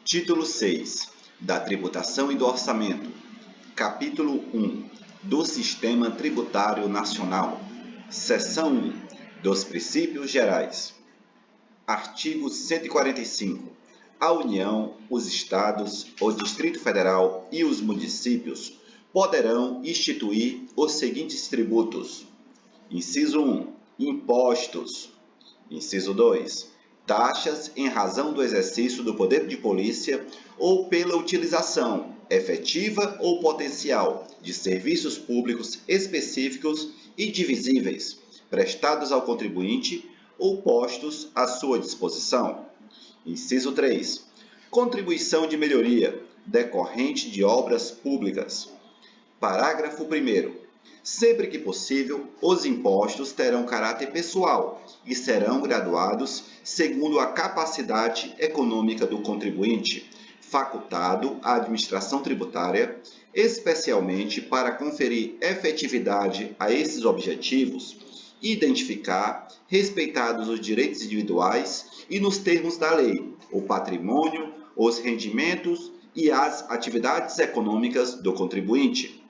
Título 6 da Tributação e do Orçamento. Capítulo 1 do Sistema Tributário Nacional. Seção 1 dos Princípios Gerais. Artigo 145. A União, os Estados, o Distrito Federal e os municípios poderão instituir os seguintes tributos. Inciso 1. Impostos. Inciso 2. Taxas em razão do exercício do poder de polícia ou pela utilização, efetiva ou potencial, de serviços públicos específicos e divisíveis, prestados ao contribuinte ou postos à sua disposição. Inciso 3. Contribuição de melhoria, decorrente de obras públicas. Parágrafo 1º. Sempre que possível, os impostos terão caráter pessoal e serão graduados segundo a capacidade econômica do contribuinte, facultado à administração tributária, especialmente para conferir efetividade a esses objetivos, identificar, respeitados os direitos individuais e nos termos da lei, o patrimônio, os rendimentos e as atividades econômicas do contribuinte.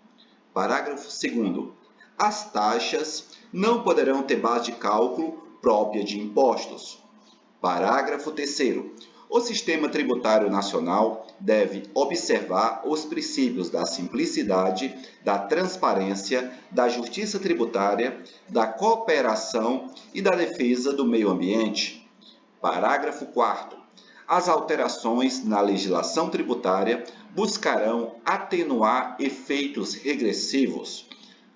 Parágrafo 2º. As taxas não poderão ter base de cálculo própria de impostos. Parágrafo 3º. O Sistema Tributário Nacional deve observar os princípios da simplicidade, da transparência, da justiça tributária, da cooperação e da defesa do meio ambiente. Parágrafo 4º. As alterações na legislação tributária buscarão atenuar efeitos regressivos.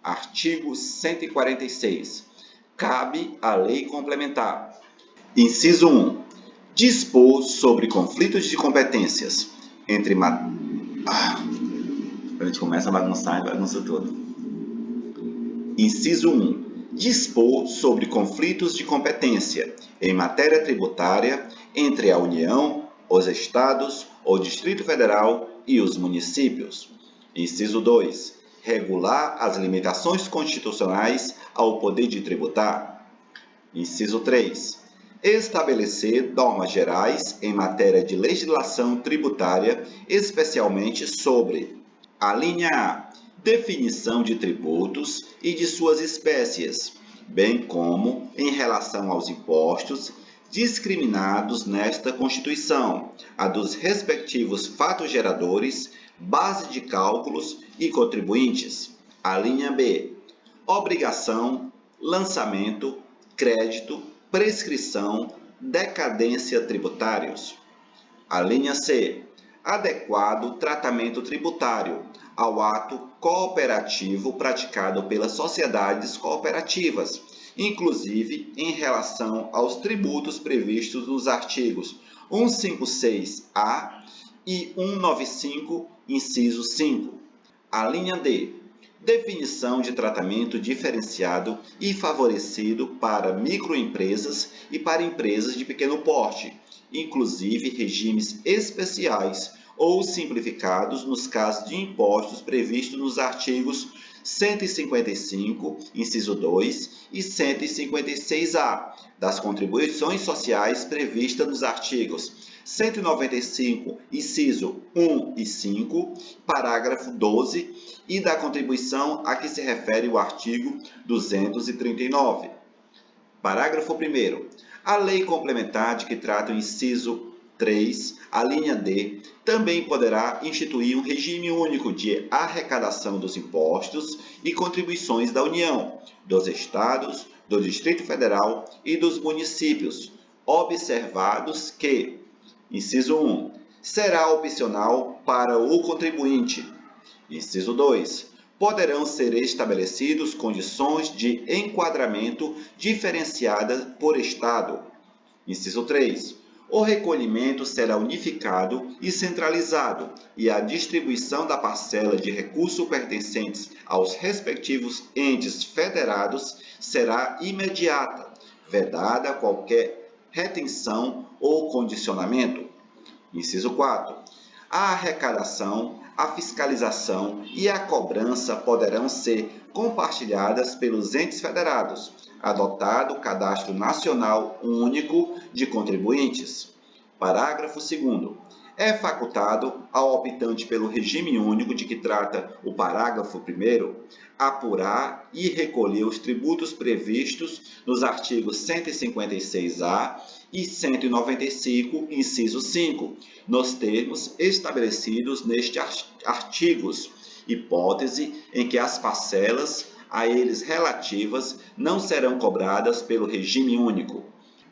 Artigo 146. Cabe à lei complementar. Inciso 1. Dispor sobre conflitos de competências entre A gente começa a bagunçar e bagunça tudo. Inciso 1. Dispor sobre conflitos de competência em matéria tributária entre a União, os Estados, o Distrito Federal e os municípios. Inciso 2. Regular as limitações constitucionais ao poder de tributar. Inciso 3. Estabelecer normas gerais em matéria de legislação tributária, especialmente sobre: a linha A. Definição de tributos e de suas espécies, bem como em relação aos impostos discriminados nesta Constituição, a dos respectivos fatos geradores, base de cálculos e contribuintes. A linha B. Obrigação, lançamento, crédito, prescrição, decadência tributários. A linha C. Adequado tratamento tributário ao ato cooperativo praticado pelas sociedades cooperativas, inclusive em relação aos tributos previstos nos artigos 156-A e 195, inciso 5. A linha D. Definição de tratamento diferenciado e favorecido para microempresas e para empresas de pequeno porte, inclusive regimes especiais ou simplificados nos casos de impostos previstos nos artigos 155, inciso 2 e 156-A, das contribuições sociais previstas nos artigos 195, inciso 1 e 5, parágrafo 12, e da contribuição a que se refere o artigo 239. Parágrafo 1º. A lei complementar de que trata o inciso 3, a linha D, também poderá instituir um regime único de arrecadação dos impostos e contribuições da União, dos Estados, do Distrito Federal e dos municípios, observados que: inciso 1. Será opcional para o contribuinte. Inciso 2. Poderão ser estabelecidos condições de enquadramento diferenciadas por Estado. Inciso 3. O recolhimento será unificado e centralizado e a distribuição da parcela de recursos pertencentes aos respectivos entes federados será imediata, vedada qualquer retenção ou condicionamento. Inciso 4. A arrecadação, a fiscalização e a cobrança poderão ser compartilhadas pelos entes federados, adotado o Cadastro Nacional Único de Contribuintes. Parágrafo 2º. É facultado ao optante pelo regime único de que trata o parágrafo 1º apurar e recolher os tributos previstos nos artigos 156-A e 195, inciso 5, nos termos estabelecidos nestes artigos, hipótese em que as parcelas a eles relativas não serão cobradas pelo regime único.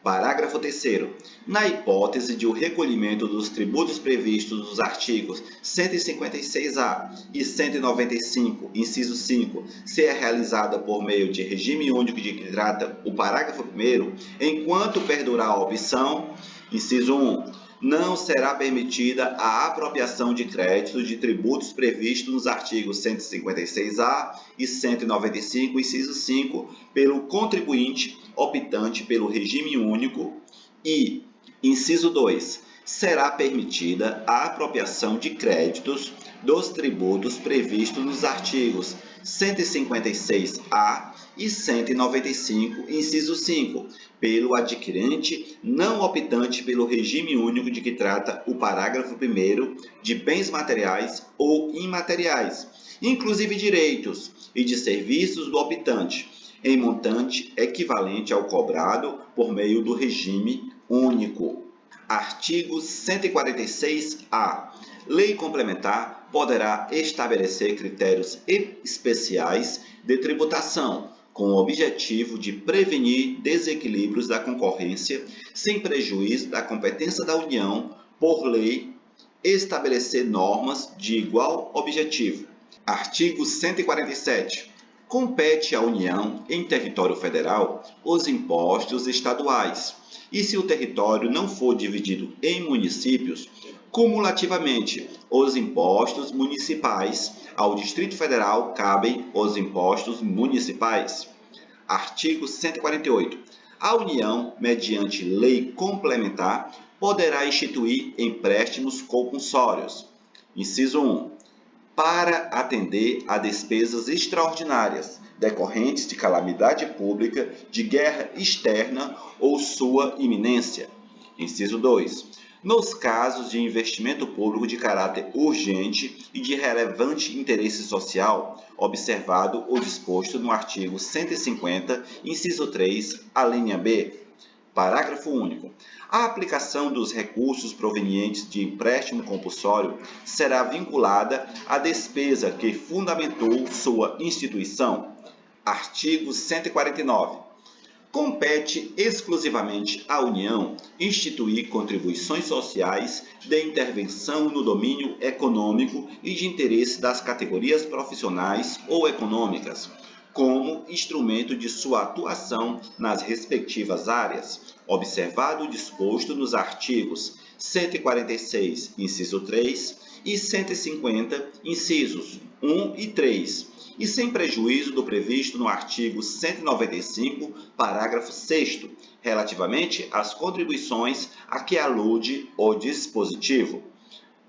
Parágrafo 3º. Na hipótese de o recolhimento dos tributos previstos nos artigos 156-A e 195, inciso 5, ser realizada por meio de regime único de que trata o parágrafo 1º, enquanto perdurar a opção, inciso 1, não será permitida a apropriação de créditos de tributos previstos nos artigos 156-A e 195, inciso 5, pelo contribuinte optante pelo regime único e, inciso 2, será permitida a apropriação de créditos dos tributos previstos nos artigos 156-A e 195, inciso 5, pelo adquirente não optante pelo regime único de que trata o parágrafo 1º de bens materiais ou imateriais, inclusive direitos e de serviços do optante, em montante equivalente ao cobrado por meio do regime único. Artigo 146-A. Lei complementar poderá estabelecer critérios especiais de tributação, com o objetivo de prevenir desequilíbrios da concorrência, sem prejuízo da competência da União, por lei, estabelecer normas de igual objetivo. Artigo 147. Compete à União, em território federal, os impostos estaduais, e se o território não for dividido em municípios, cumulativamente, os impostos municipais. Ao Distrito Federal cabem os impostos municipais. Artigo 148. A União, mediante lei complementar, poderá instituir empréstimos compulsórios. Inciso 1. Para atender a despesas extraordinárias decorrentes de calamidade pública, de guerra externa ou sua iminência. Inciso 2. Nos casos de investimento público de caráter urgente e de relevante interesse social, observado o disposto no artigo 150, inciso 3, alínea B. Parágrafo único. A aplicação dos recursos provenientes de empréstimo compulsório será vinculada à despesa que fundamentou sua instituição. Artigo 149. Compete exclusivamente à União instituir contribuições sociais de intervenção no domínio econômico e de interesse das categorias profissionais ou econômicas, como instrumento de sua atuação nas respectivas áreas, observado o disposto nos artigos 146, inciso 3 e 150, incisos 1 e 3, e sem prejuízo do previsto no artigo 195, parágrafo 6º, relativamente às contribuições a que alude o dispositivo.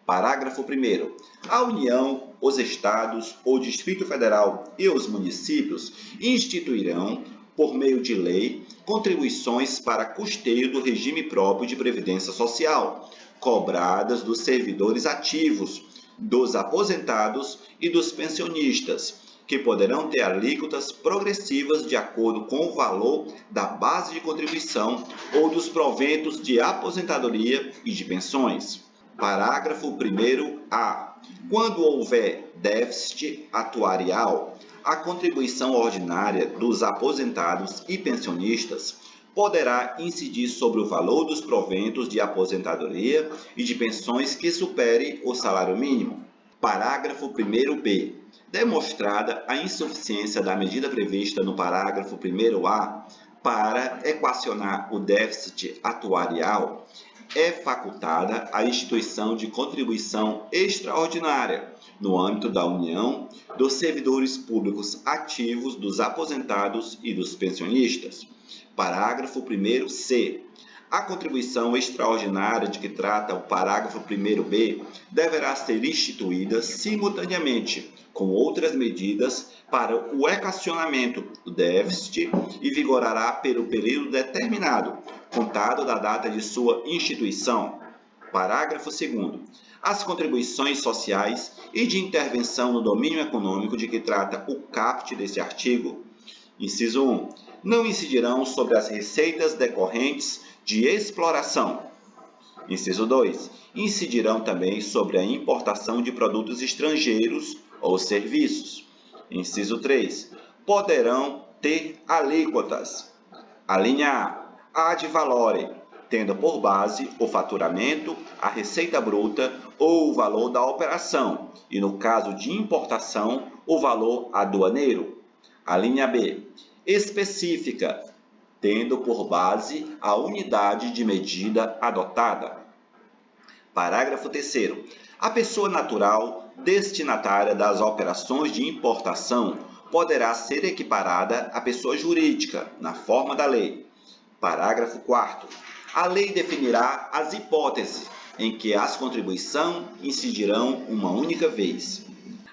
Parágrafo 1º. A União, os Estados, o Distrito Federal e os municípios instituirão, por meio de lei, contribuições para custeio do regime próprio de previdência social, cobradas dos servidores ativos, dos aposentados e dos pensionistas, que poderão ter alíquotas progressivas de acordo com o valor da base de contribuição ou dos proventos de aposentadoria e de pensões. Parágrafo 1º-A. Quando houver déficit atuarial, a contribuição ordinária dos aposentados e pensionistas poderá incidir sobre o valor dos proventos de aposentadoria e de pensões que supere o salário mínimo. Parágrafo 1º-B. Demonstrada a insuficiência da medida prevista no parágrafo 1º-A para equacionar o déficit atuarial, é facultada a instituição de contribuição extraordinária, no âmbito da União, dos servidores públicos ativos, dos aposentados e dos pensionistas. Parágrafo 1º-C. A contribuição extraordinária de que trata o parágrafo 1º-B deverá ser instituída simultaneamente com outras medidas para o equacionamento do déficit e vigorará pelo período determinado, contado da data de sua instituição. Parágrafo 2º. As contribuições sociais e de intervenção no domínio econômico de que trata o caput deste artigo, inciso 1, não incidirão sobre as receitas decorrentes de exploração. Inciso 2, incidirão também sobre a importação de produtos estrangeiros ou serviços. Inciso 3, poderão ter alíquotas. A linha A, ad valorem, tendo por base o faturamento, a receita bruta ou o valor da operação, e no caso de importação, o valor aduaneiro. A linha B, específica, tendo por base a unidade de medida adotada. Parágrafo 3º. A pessoa natural destinatária das operações de importação poderá ser equiparada à pessoa jurídica, na forma da lei. Parágrafo 4º. A lei definirá as hipóteses em que as contribuições incidirão uma única vez.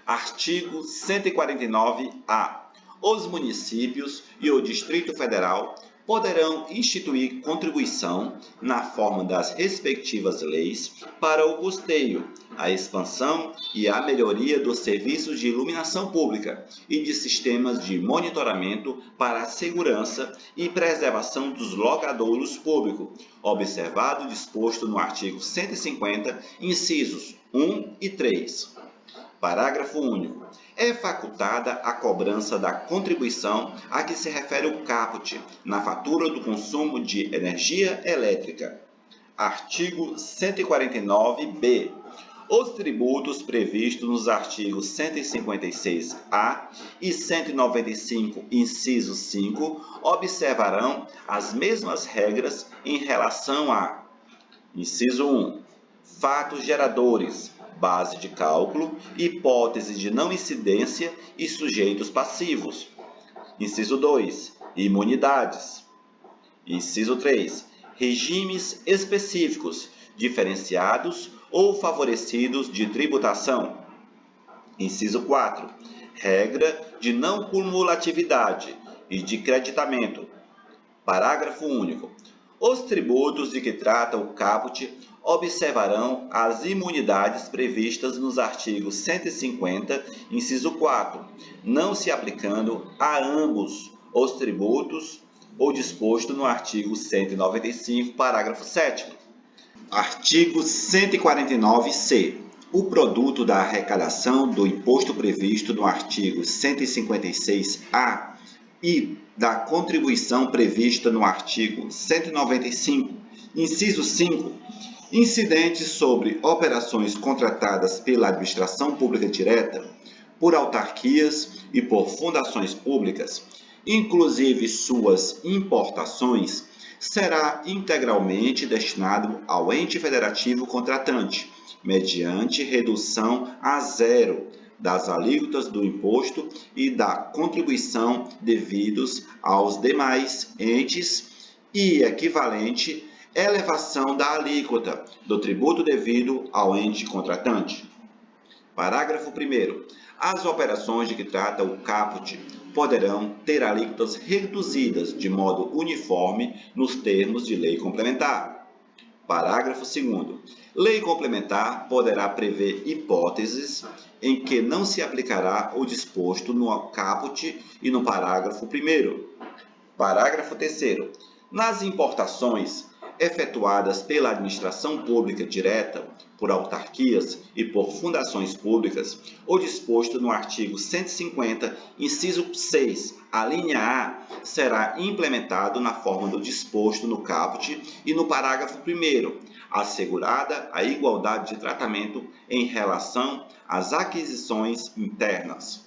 Artigo 149-A. Os municípios e o Distrito Federal poderão instituir contribuição na forma das respectivas leis para o custeio, a expansão e a melhoria dos serviços de iluminação pública e de sistemas de monitoramento para a segurança e preservação dos logradouros públicos, observado o disposto no artigo 150, incisos 1 e 3. Parágrafo único. É facultada a cobrança da contribuição a que se refere o caput na fatura do consumo de energia elétrica. Artigo 149-B. Os tributos previstos nos artigos 156-A e 195, inciso 5, observarão as mesmas regras em relação a: inciso 1, fatos geradores, base de cálculo, hipótese de não incidência e sujeitos passivos. Inciso 2, imunidades. Inciso 3, regimes específicos, diferenciados ou favorecidos de tributação. Inciso 4, regra de não cumulatividade e de creditamento. Parágrafo único. Os tributos de que trata o caput observarão as imunidades previstas nos artigos 150, inciso 4, não se aplicando a ambos os tributos ou disposto no artigo 195, parágrafo 7º. Artigo 149-C. O produto da arrecadação do imposto previsto no artigo 156-A e da contribuição prevista no artigo 195, inciso 5, incidentes sobre operações contratadas pela administração pública direta, por autarquias e por fundações públicas, inclusive suas importações, será integralmente destinado ao ente federativo contratante, mediante redução a zero das alíquotas do imposto e da contribuição devidos aos demais entes e equivalente elevação da alíquota do tributo devido ao ente contratante. Parágrafo 1º. As operações de que trata o caput poderão ter alíquotas reduzidas de modo uniforme nos termos de lei complementar. Parágrafo 2º. Lei complementar poderá prever hipóteses em que não se aplicará o disposto no caput e no parágrafo 1º. Parágrafo 3º. Nas importações efetuadas pela administração pública direta, por autarquias e por fundações públicas, o disposto no artigo 150, inciso 6, a linha A, será implementado na forma do disposto no caput e no parágrafo 1º, assegurada a igualdade de tratamento em relação às aquisições internas.